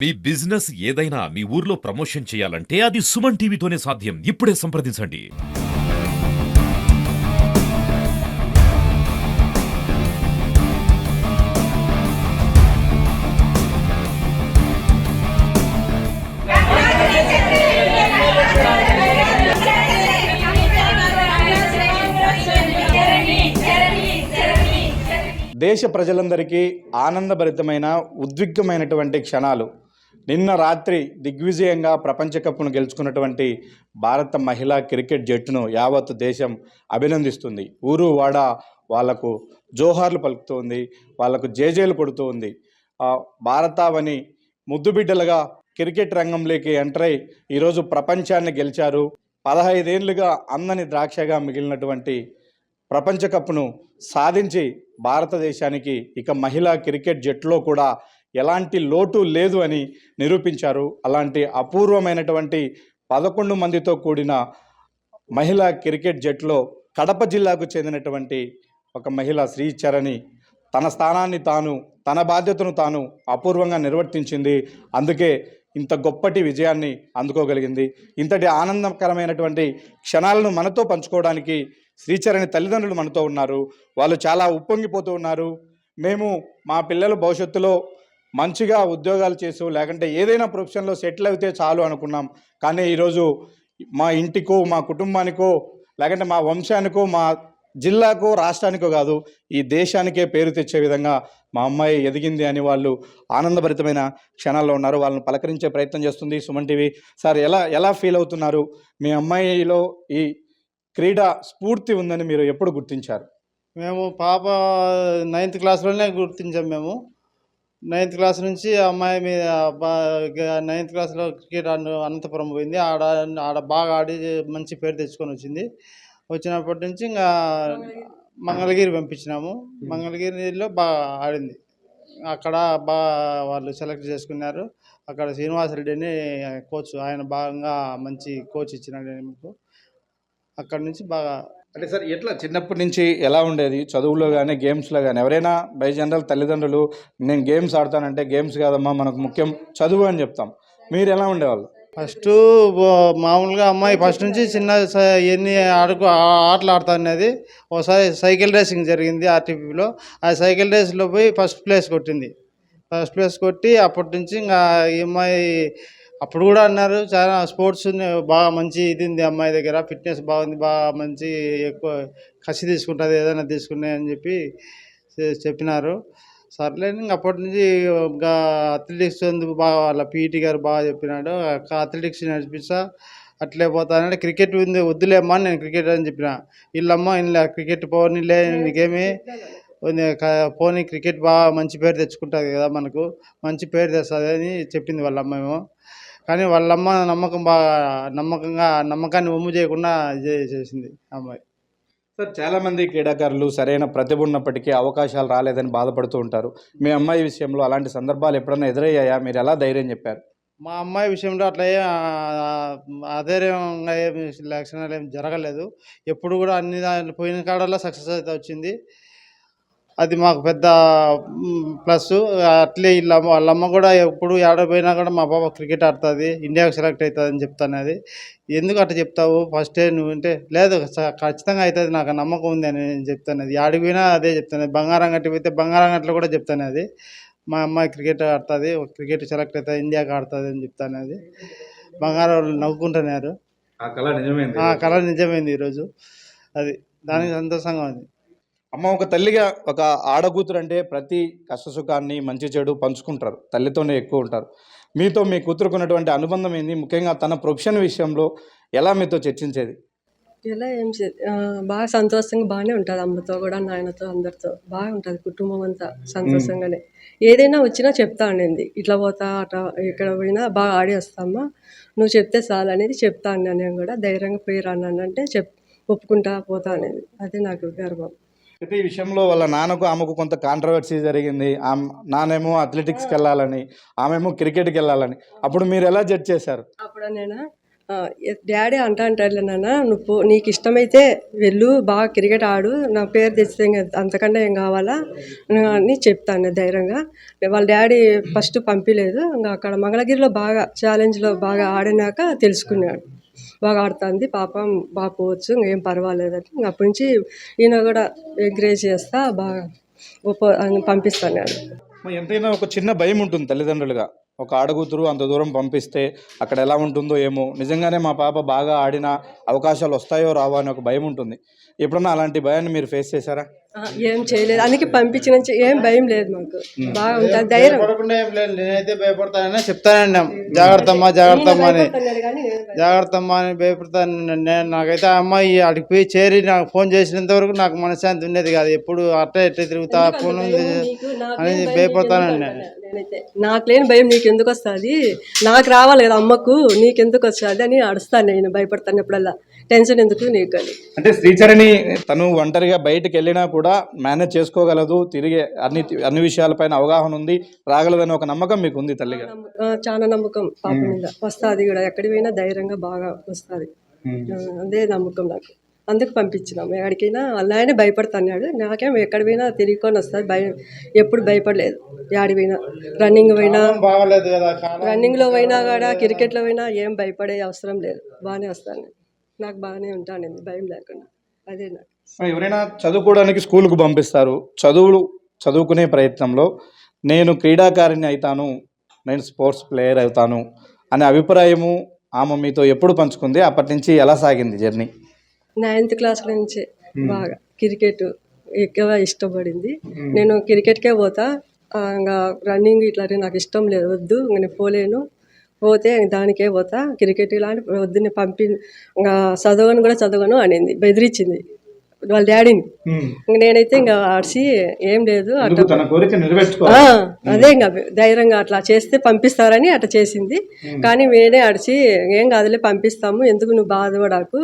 మీ business ఏదైనా మీ ఊర్లో promotion చేయాలంటే అది సుమన్ టీవీతోనే సాధ్యం. ఇప్పుడే సంప్రదించండి. దేశ ప్రజలందరికీ ఆనందభరితమైన ఉద్విగ్నమైనటువంటి క్షణాలు. నిన్న రాత్రి దిగ్విజయంగా ప్రపంచ కప్ను గెలుచుకున్నటువంటి భారత మహిళా క్రికెట్ జట్టును యావత్ దేశం అభినందిస్తుంది. ఊరు వాడ వాళ్లకు జోహార్లు పలుకుతోంది, వాళ్లకు జేజేలు కొడుతూ ఉంది. భారతావని ముద్దుబిడ్డలుగా క్రికెట్ రంగంలోకి ఎంటర్ అయి ఈరోజు ప్రపంచాన్ని గెలిచారు. 15 ఏళ్లుగా అందని ద్రాక్షగా మిగిలినటువంటి ప్రపంచ కప్ను సాధించి భారతదేశానికి ఇక మహిళా క్రికెట్ జట్టులో కూడా ఎలాంటి లోటు లేదు అని నిరూపించారు. అలాంటి అపూర్వమైనటువంటి 11 మందితో కూడిన మహిళా క్రికెట్ జట్టులో కడప జిల్లాకు చెందినటువంటి ఒక మహిళ శ్రీచరణి తన స్థానాన్ని తాను, తన బాధ్యతను తాను అపూర్వంగా నిర్వర్తించింది. అందుకే ఇంత గొప్పటి విజయాన్ని అందుకోగలిగింది. ఇంతటి ఆనందకరమైనటువంటి క్షణాలను మనతో పంచుకోవడానికి శ్రీచరణి తల్లిదండ్రులు మనతో ఉన్నారు. వాళ్ళు చాలా ఉప్పొంగిపోతూ ఉన్నారు. మేము మా పిల్లల భవిష్యత్తులో మంచిగా ఉద్యోగాలు చేసో లేకంటే ఏదైనా ప్రొఫెషన్లో సెటిల్ అయితే చాలు అనుకున్నాం. కానీ ఈరోజు మా ఇంటికో, మా కుటుంబానికో, లేకంటే మా వంశానికో, మా జిల్లాకో, రాష్ట్రానికో కాదు, ఈ దేశానికే పేరు తెచ్చే విధంగా మా అమ్మాయి ఎదిగింది అని వాళ్ళు ఆనందభరితమైన క్షణాల్లో ఉన్నారు. వాళ్ళని పలకరించే ప్రయత్నం చేస్తుంది సుమన్ టీవీ. సార్, ఎలా ఫీల్ అవుతున్నారు? మీ అమ్మాయిలో ఈ క్రీడా స్ఫూర్తి ఉందని మీరు ఎప్పుడు గుర్తించారు? మేము పాప 9th క్లాస్లోనే గుర్తించాం. మేము 9th క్లాస్ నుంచి అమ్మాయి మీద 9th క్లాస్లో క్రికెట్ అనంతపురం పోయింది. ఆడ బాగా ఆడి మంచి పేరు తెచ్చుకొని వచ్చింది. వచ్చినప్పటి నుంచి ఇంకా మంగళగిరి పంపించినాము. మంగళగిరిలో బాగా ఆడింది. అక్కడ బాగా వాళ్ళు సెలెక్ట్ చేసుకున్నారు. అక్కడ శ్రీనివాసరెడ్డి అని కోచ్, ఆయన బాగా మంచి కోచ్ ఇచ్చినాడు మీకు. అక్కడ నుంచి బాగా అంటే సార్, ఎట్లా చిన్నప్పటి నుంచి ఎలా ఉండేది చదువులో కానీ గేమ్స్లో కానీ? ఎవరైనా బై జనరల్ తల్లిదండ్రులు నేను గేమ్స్ ఆడతానంటే గేమ్స్ కాదమ్మా మనకు ముఖ్యం చదువు అని చెప్తాం. మీరు ఎలా ఉండేవాళ్ళు? ఫస్ట్ మామూలుగా అమ్మాయి ఫస్ట్ నుంచి చిన్న ఎన్ని ఆటలు ఆడుతా అనేది. ఒకసారి సైకిల్ రేసింగ్ జరిగింది ఆర్టీపీలో. ఆ సైకిల్ రేస్లో పోయి ఫస్ట్ ప్లేస్ కొట్టి అప్పటి నుంచి ఇంకా ఈ అమ్మాయి అప్పుడు కూడా అన్నారు చాలా స్పోర్ట్స్ బాగా మంచి ఇది ఉంది అమ్మాయి దగ్గర, ఫిట్నెస్ బాగుంది, బాగా మంచి ఎక్కువ కసి తీసుకుంటుంది ఏదైనా తీసుకునే అని చెప్పినారు. సర్లేని ఇంక అప్పటి నుంచి ఇంకా అథ్లెటిక్స్ ఎందుకు బాగా వాళ్ళ పీఈటీ గారు బాగా చెప్పినాడు. అథ్లెటిక్స్ నడిపిస్తా అట్లే పోతానంటే క్రికెట్ ఉంది వద్దులేమ్మా నేను క్రికెట్ అని చెప్పిన. వీళ్ళమ్మ ఇలా క్రికెట్ పోనీలే నీకేమి పోనీ, క్రికెట్ బాగా మంచి పేరు తెచ్చుకుంటుంది కదా, మనకు మంచి పేరు తెస్తుంది అని చెప్పింది వాళ్ళమ్మ. కానీ వాళ్ళమ్మ నమ్మకాన్ని ఒమ్ము చేయకుండా చేసింది అమ్మాయి. సార్, చాలామంది క్రీడాకారులు సరైన ప్రతిభ ఉన్నప్పటికీ అవకాశాలు రాలేదని బాధపడుతూ ఉంటారు. మీ అమ్మాయి విషయంలో అలాంటి సందర్భాలు ఎప్పుడైనా ఎదురయ్యాయా? మీరు ఎలా ధైర్యం చెప్పారు? మా అమ్మాయి విషయంలో అట్లా అధైర్యంగా ఏమి లక్షణాలు ఏమి జరగలేదు. ఎప్పుడు కూడా అన్ని పోయిన కాడల్లో సక్సెస్ అయితే వచ్చింది. అది మాకు పెద్ద ప్లస్. అట్లే వాళ్ళమ్మ కూడా ఎప్పుడు ఏడపోయినా కూడా మా పాప క్రికెట్ ఆడుతుంది, ఇండియాకు సెలెక్ట్ అవుతుంది అని చెప్తాను. అది ఎందుకు అట్లా చెప్తావు ఫస్టే నువ్వు అంటే, లేదు ఖచ్చితంగా అవుతుంది నాకు నమ్మకం ఉంది అని నేను చెప్తాను. అది ఆడిపోయినా అదే చెప్తాను. బంగారం గట్టి పోతే బంగారం గట్లో కూడా చెప్తాను. అది మా అమ్మాయి క్రికెట్ ఆడుతుంది, క్రికెట్ సెలెక్ట్ అవుతుంది, ఇండియాకి ఆడుతుంది అని చెప్తాను. అది బంగారం వాళ్ళు నవ్వుకుంటున్నారు. ఆ కళ నిజమైంది ఈరోజు. అది దానికి సంతోషంగా ఉంది. అమ్మ, ఒక తల్లిగా ఒక ఆడకూతురు అంటే ప్రతి కష్టసుఖాన్ని మంచి చెడు పంచుకుంటారు, తల్లితోనే ఎక్కువ ఉంటారు. మీతో మీ కూతురుకున్నటువంటి అనుబంధం ఏంది? ముఖ్యంగా తన ప్రొఫెషన్ విషయంలో ఎలా మీతో చర్చించేది? ఎలా ఏం బాగా సంతోషంగా బాగానే ఉంటుంది. అమ్మతో కూడా, నాయనతో, అందరితో బాగా ఉంటుంది. కుటుంబం అంతా సంతోషంగానే. ఏదైనా వచ్చినా చెప్తా అనేది, ఇట్లా పోతా అట్లా ఎక్కడ పోయినా బాగా ఆడి వస్తామా, నువ్వు చెప్తే చాలు అనేది చెప్తా అన్నా. నేను కూడా ధైర్యంగా పోయి రానంటే ఒప్పుకుంటా పోతా అనేది. అదే నాకు గర్వం. అయితే ఈ విషయంలో వాళ్ళ నాన్నకు ఆమెకు కొంత కాంట్రవర్సీ జరిగింది. నానేమో అథ్లెటిక్స్కి వెళ్ళాలని, ఆమెమో క్రికెట్కి వెళ్ళాలని. అప్పుడు మీరు ఎలా జడ్జ్ చేశారు? అప్పుడు నేను డాడీ అంటాడు నాన్న నువ్వు నీకు ఇష్టమైతే వెళ్ళు బాగా క్రికెట్ ఆడు నా పేరు తెచ్చితే ఇంకా అంతకన్నా ఏం కావాలా అని చెప్తాను ధైర్యంగా. వాళ్ళ డాడీ ఫస్ట్ పంపించలేదు, ఇంకా అక్కడ మంగళగిరిలో బాగా ఛాలెంజ్లో బాగా ఆడినాక తెలుసుకున్నాడు బాగా ఆడుతుంది పాపం బాగా పోవచ్చు ఇంకేం పర్వాలేదని. ఇంకా అప్పటి నుంచి ఈయన కూడా ఎంకరేజ్ చేస్తా బాగా పంపిస్తాను. ఎంతైనా ఒక చిన్న భయం ఉంటుంది తల్లిదండ్రులుగా, ఒక ఆడకూతురు అంత దూరం పంపిస్తే అక్కడ ఎలా ఉంటుందో ఏమో, నిజంగానే మా పాప బాగా ఆడిన అవకాశాలు వస్తాయో రావో అని ఒక భయం ఉంటుంది. ఎప్పుడన్నా అలాంటి భయాన్ని మీరు ఫేస్ చేశారా? ఏం చేయలేదు, అందుకే పంపించిన ఏం భయం లేదు మాకు, బాగా ఉంటుంది ధైర్యం. భయపడకుండా ఏం లేదు, నేనైతే భయపడతానని చెప్తానండి, జాగ్రత్తమ్మా జాగ్రత్తమ్మా అని, జాగ్రత్తమ్మా అని భయపడతాను నేను. నాకైతే ఆ అమ్మాయి అడిగి పోయి చేరి నాకు ఫోన్ చేసినంత వరకు నాకు మనశ్శాంతి ఉండేది కాదు, ఎప్పుడు అట్లా ఎట్లా తిరుగుతా ఫోన్ ఉంది అని భయపడతానండి నేను. నేనైతే నాకు లేని భయం నీకు ఎందుకు వస్తుంది, నాకు రావాలి కదా అమ్మకు నీకెందుకు వస్తుంది అని అడుస్తాను నేను, భయపడతాను ఎప్పుడల్లా, టెన్షన్ ఎందుకు నీకు అని. అంటే శ్రీచరణి తను ఒంటరిగా బయటకు వెళ్ళినా కూడా మేనేజ్ చేసుకోగలదు, తిరిగే అన్ని విషయాలపైన అవగాహన ఉంది, రాగలదని ఒక నమ్మకం మీకు ఉంది తల్లిగా? చాలా నమ్మకం పాప మీద, వస్తుంది కూడా ఎక్కడికి పోయినా ధైర్యంగా బాగా వస్తుంది, అదే నమ్మకం నాకు, అందుకు పంపించినాం. ఎక్కడికైనా అలానే భయపడుతున్నాడు, నాకేం ఎక్కడ పోయినా తిరిగికొని వస్తుంది, భయం ఎప్పుడు భయపడలేదు. యాడి పోయినా రన్నింగ్ పోయినా బాగలేదు కదా, రన్నింగ్లో పోయినా కూడా క్రికెట్లో పోయినా ఏం భయపడే అవసరం లేదు, బాగానే వస్తాను, నాకు బాగానే ఉంటాను భయం లేకుండా. అదే నాకు. ఎవరైనా చదువుకోవడానికి స్కూల్కు పంపిస్తారు, చదువుకునే ప్రయత్నంలో నేను క్రీడాకారిణి అవుతాను, నేను స్పోర్ట్స్ ప్లేయర్ అవుతాను అనే అభిప్రాయము ఆమె మీతో ఎప్పుడు పంచుకుంది? అప్పటి నుంచి ఎలా సాగింది జర్నీ? 9th క్లాస్ నుంచి బాగా క్రికెట్ ఎక్కువ ఇష్టపడింది. నేను క్రికెట్కే పోతా, ఇంకా రన్నింగ్ ఇట్లా నాకు ఇష్టం లేదు, వద్దు ఇంక నేను పోలేను, పోతే దానికే పోతా, క్రికెట్ ఇలాంటి వద్దుని ఇంకా చదవను అనింది, బెదిరించింది వాళ్ళ డాడీని. ఇంక నేనైతే ఇంకా ఆడిసి ఏం లేదు అట్లా అదే ఇంకా ధైర్యంగా అట్లా చేస్తే పంపిస్తారని అట్లా చేసింది. కానీ నేనే ఆడిచి ఏం కాదులే పంపిస్తాము, ఎందుకు నువ్వు బాధపడాకు,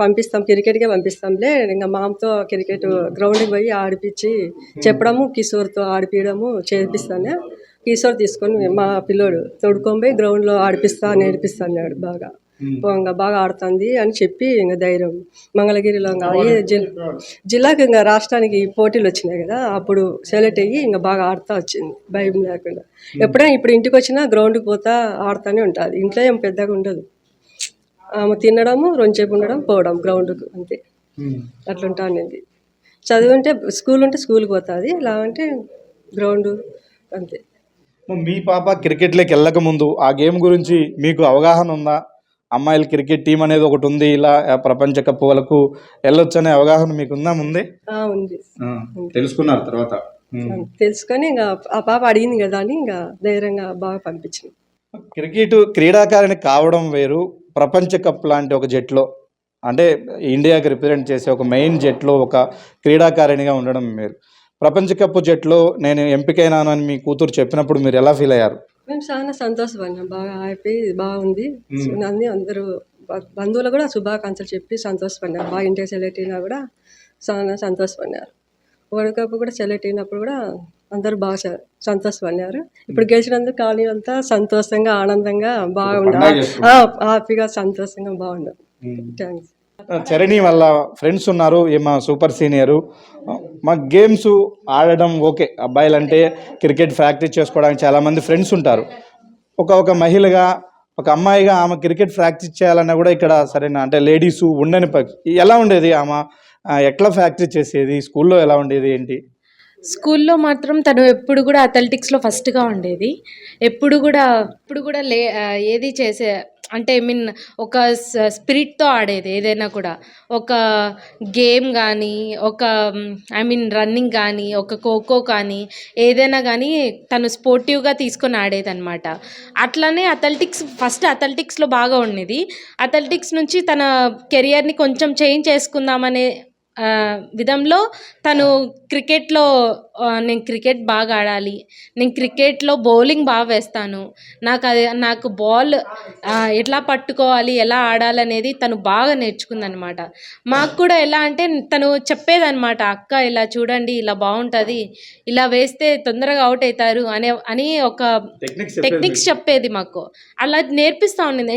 పంపిస్తాం క్రికెట్కే పంపిస్తాంలే. ఇంకా మామతో క్రికెట్ గ్రౌండ్కి పోయి ఆడిపించి చెప్పడము, కిషోర్తో ఆడిపించడము చేపిస్తాను. కిషోర్ తీసుకొని మా పిల్లోడు తోడుకొని పోయి గ్రౌండ్లో నేర్పిస్తాడు బాగా, ఇంకా బాగా ఆడుతుంది అని చెప్పి ఇంకా ధైర్యం. మంగళగిరిలో ఇంకా జిల్లాకి ఇంకా రాష్ట్రానికి పోటీలు వచ్చినాయి కదా, అప్పుడు సెలెక్ట్ అయ్యి ఇంకా బాగా ఆడుతూ వచ్చింది భయం లేకుండా. ఎప్పుడైనా ఇప్పుడు ఇంటికి వచ్చినా గ్రౌండ్కి పోతా ఆడుతూనే ఉంటుంది, ఇంట్లో ఏం పెద్దగా ఉండదు, ఆమె తినడము రెండుసేపు ఉండడం పోవడం గ్రౌండ్కు అంతే, అట్లుంటానేది. చదువుంటే స్కూల్ ఉంటే స్కూల్కి పోతుంది, ఇలా అంటే గ్రౌండ్ అంతే. మీ పాప క్రికెట్లోకి వెళ్ళక ముందు ఆ గేమ్ గురించి మీకు అవగాహన ఉందా? అమ్మాయిల క్రికెట్ టీం అనేది ఒకటి ఉంది, ఇలా ప్రపంచ కప్ వరకు వెళ్ళొచ్చు అనే అవగాహన మీకు ఉందా ముందే? ఉంది, తెలుసుకున్నారు తర్వాత? తెలుసుకొని ఇంకా ఆ పాప అడిగింది కదా అని ఇంకా ధైర్యంగా బాగా పంపించింది. క్రికెట్ క్రీడాకారిణి కావడం వేరు, ప్రపంచ కప్ లాంటి ఒక జట్లో అంటే ఇండియాకి రిప్రజెంట్ చేసే ఒక మెయిన్ జట్లో ఒక క్రీడాకారిణిగా ఉండడం వేరు. ప్రపంచ కప్ జట్లో నేను ఎంపికైనాను అని మీ కూతురు చెప్పినప్పుడు మీరు ఎలా ఫీల్ అయ్యారు? మేము చాలా సంతోషపడినాం, బాగా హ్యాపీ, బాగుంది అన్ని, అందరూ బంధువులు కూడా శుభాకాంక్షలు చెప్పి సంతోషపడినారు, బాగా ఇండియా సెలెక్ట్ అయినా కూడా చాలా సంతోషపడినారు. వరల్డ్ కప్ కూడా సెలెక్ట్ అయినప్పుడు కూడా అందరూ బాగా సంతోషపడినారు. ఇప్పుడు గెలిచినందుకు కాలనీ అంతా సంతోషంగా ఆనందంగా బాగుండాలి, హ్యాపీగా సంతోషంగా బాగుండాలి. థ్యాంక్స్. చరణి వాళ్ళ ఫ్రెండ్స్ ఉన్నారు, మా సూపర్ సీనియరు, మా గేమ్స్ ఆడడం ఓకే, అబ్బాయిలంటే క్రికెట్ ప్రాక్టీస్ చేసుకోవడానికి చాలామంది ఫ్రెండ్స్ ఉంటారు. ఒక మహిళగా ఒక అమ్మాయిగా ఆమె క్రికెట్ ప్రాక్టీస్ చేయాలన్నా కూడా ఇక్కడ సరేనా అంటే లేడీస్ ఉండని ఎలా ఉండేది, ఆమె ఎట్లా ప్రాక్టీస్ చేసేది, స్కూల్లో ఎలా ఉండేది ఏంటి? స్కూల్లో మాత్రం తను ఎప్పుడు కూడా అథ్లెటిక్స్లో ఫస్ట్గా ఉండేది, ఎప్పుడు కూడా ఏది చేసే అంటే ఒక స్పిరిట్తో ఆడేది, ఏదైనా కూడా ఒక గేమ్ కానీ ఒక రన్నింగ్ కానీ ఒక ఖోఖో కానీ ఏదైనా కానీ తను స్పోర్టివ్గా తీసుకొని ఆడేది అనమాట. అట్లానే అథ్లెటిక్స్లో బాగా ఉండేది. అథ్లెటిక్స్ నుంచి తన కెరియర్ని కొంచెం చేంజ్ చేసుకుందామనే విధంలో తను క్రికెట్లో నేను క్రికెట్ బాగా ఆడాలి, నేను క్రికెట్లో బౌలింగ్ బాగా వేస్తాను, నాకు బాల్ ఎట్లా పట్టుకోవాలి, ఎలా ఆడాలనేది తను బాగా నేర్చుకుందనమాట. మాకు కూడా ఎలా అంటే తను చెప్పేదనమాట, అక్క ఇలా చూడండి, ఇలా బాగుంటుంది, ఇలా వేస్తే తొందరగా అవుట్ అవుతారు అని ఒక టెక్నిక్స్ చెప్పేది మాకు. అలా నేర్పిస్తూ ఉండింది.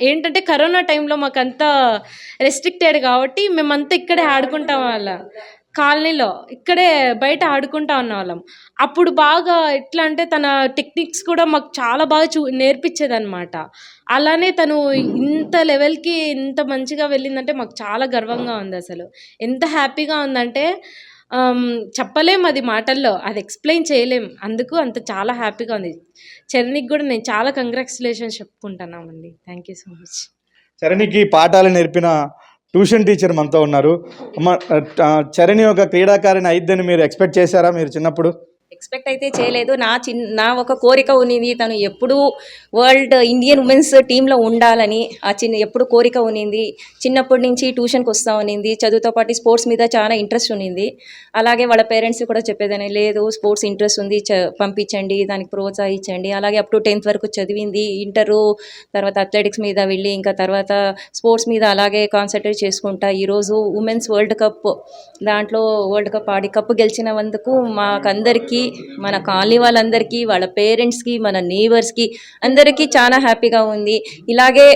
ఏంటంటే కరోనా టైంలో మాకు అంతా రెస్ట్రిక్టెడ్ కాబట్టి మేమంతా ఇక్కడే ఆడుకుంటాం, వాళ్ళ కాలనీలో ఇక్కడే బయట ఆడుకుంటా ఉన్న వాళ్ళం. అప్పుడు బాగా ఎట్లా అంటే తన టెక్నిక్స్ కూడా మాకు చాలా బాగా నేర్పించేదన్నమాట. అలానే తను ఇంత లెవెల్కి ఇంత మంచిగా వెళ్ళిందంటే మాకు చాలా గర్వంగా ఉంది. అసలు ఎంత హ్యాపీగా ఉందంటే చెప్పలేం, అది మాటల్లో అది ఎక్స్ప్లెయిన్ చేయలేం. అందుకు అంత చాలా హ్యాపీగా ఉంది. చరణ్కి కూడా నేను చాలా కంగ్రాచులేషన్స్ చెప్పుకుంటున్నామండి. Thank you so much. చరణికి పాఠాలు నేర్పిన ట్యూషన్ టీచర్ మనతో ఉన్నారు. అమ్మ, చరణి ఒక క్రీడాకారిణి అయిద్దని మీరు ఎక్స్పెక్ట్ చేశారా మీరు చిన్నప్పుడు? ఎక్స్పెక్ట్ అయితే చేయలేదు. నా ఒక కోరిక ఉన్నింది, తను ఎప్పుడు వరల్డ్ ఇండియన్ ఉమెన్స్ టీంలో ఉండాలని ఎప్పుడు కోరిక ఉన్నింది. చిన్నప్పటి నుంచి ట్యూషన్కి వస్తూ ఉన్నింది. చదువుతో పాటు స్పోర్ట్స్ మీద చాలా ఇంట్రెస్ట్ ఉన్నింది. అలాగే వాళ్ళ పేరెంట్స్ కూడా చెప్పేదని, లేదు స్పోర్ట్స్ ఇంట్రెస్ట్ ఉంది, పంపించండి, దానికి ప్రోత్సహించండి. అలాగే అప్ టు 10th వరకు చదివింది. ఇంటరు తర్వాత అథ్లెటిక్స్ మీద వెళ్ళి ఇంకా తర్వాత స్పోర్ట్స్ మీద అలాగే కాన్సన్ట్రేట్ చేసుకుంటా ఈరోజు ఉమెన్స్ వరల్డ్ కప్ దాంట్లో వరల్డ్ కప్ ఆడి కప్పు గెలిచినందుకు మాకందరికీ, మన కాలనీ వాళ్ళందరికీ, వాళ్ళ పేరెంట్స్కి, మన నేబర్స్కి అందరికీ చాలా హ్యాపీగా ఉంది. ఇలాగే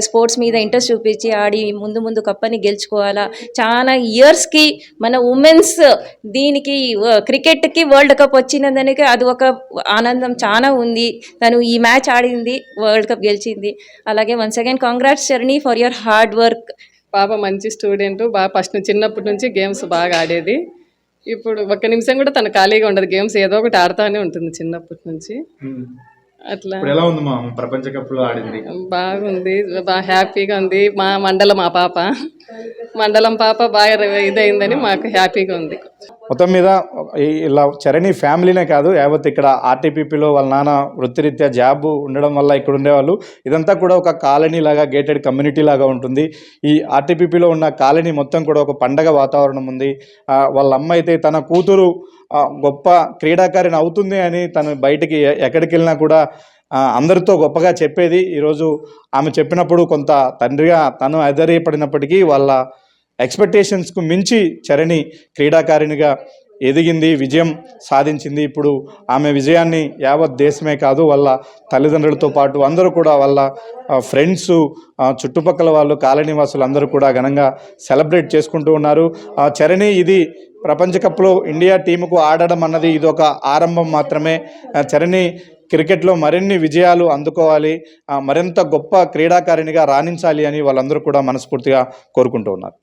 స్పోర్ట్స్ మీద ఇంట్రెస్ట్ చూపించి ఆడి ముందు కప్పని గెలుచుకోవాలా. చాలా ఇయర్స్కి మన ఉమెన్స్ దీనికి క్రికెట్కి వరల్డ్ కప్ వచ్చినందుకు అది ఒక ఆనందం చాలా ఉంది. తను ఈ మ్యాచ్ ఆడింది, వరల్డ్ కప్ గెలిచింది. అలాగే once again congrats Charani for your hard work. పాప మంచి స్టూడెంట్, బాగా ఫస్ట్ చిన్నప్పటి నుంచి గేమ్స్ బాగా ఆడేది. ఇప్పుడు ఒక్క నిమిషం కూడా తను ఖాళీగా ఉండదు, గేమ్స్ ఏదో ఒకటి ఆడుతూనే ఉంటుంది చిన్నప్పటి నుంచి. అట్లా ఎలా ఉంది మా ప్రపంచ కప్లో ఆడింది? బాగుంది, బాగా హ్యాపీగా ఉంది. మా మండలం పాప బాగా ఇదైందని మాకు హ్యాపీగా ఉంది. మొత్తం మీద ఇలా చరణి ఫ్యామిలీనే కాదు, యావత్ ఇక్కడ ఆర్టీపీపీలో వాళ్ళ నాన్న వృత్తిరీత్యా జాబ్ ఉండడం వల్ల ఇక్కడ ఉండేవాళ్ళు. ఇదంతా కూడా ఒక కాలనీ లాగా, గేటెడ్ కమ్యూనిటీ లాగా ఉంటుంది. ఈ ఆర్టీపీపీలో ఉన్న కాలనీ మొత్తం కూడా ఒక పండగ వాతావరణం ఉంది. వాళ్ళ అమ్మ అయితే తన కూతురు గొప్ప క్రీడాకారిణి అవుతుంది అని తను బయటికి ఎక్కడికి వెళ్ళినా కూడా అందరితో గొప్పగా చెప్పేది. ఈరోజు ఆమె చెప్పినప్పుడు కొంత తండ్రిగా తను ఆశ్చర్యపడినప్పటికీ వాళ్ళ ఎక్స్పెక్టేషన్స్కు మించి చరణి క్రీడాకారిణిగా ఎదిగింది, విజయం సాధించింది. ఇప్పుడు ఆమె విజయాన్ని యావత్ దేశమే కాదు, వాళ్ళ తల్లిదండ్రులతో పాటు అందరూ కూడా, వాళ్ళ ఫ్రెండ్స్, చుట్టుపక్కల వాళ్ళు, కాలనీ వాసులు అందరూ కూడా ఘనంగా సెలబ్రేట్ చేసుకుంటూ ఉన్నారు. చరణి ఇది ప్రపంచ కప్లో ఇండియా టీముకు ఆడడం అన్నది ఇది ఒక ఆరంభం మాత్రమే. చరణి క్రికెట్లో మరిన్ని విజయాలు అందుకోవాలి, మరింత గొప్ప క్రీడాకారిణిగా రాణించాలి అని వాళ్ళందరూ కూడా మనస్ఫూర్తిగా కోరుకుంటూ ఉన్నారు.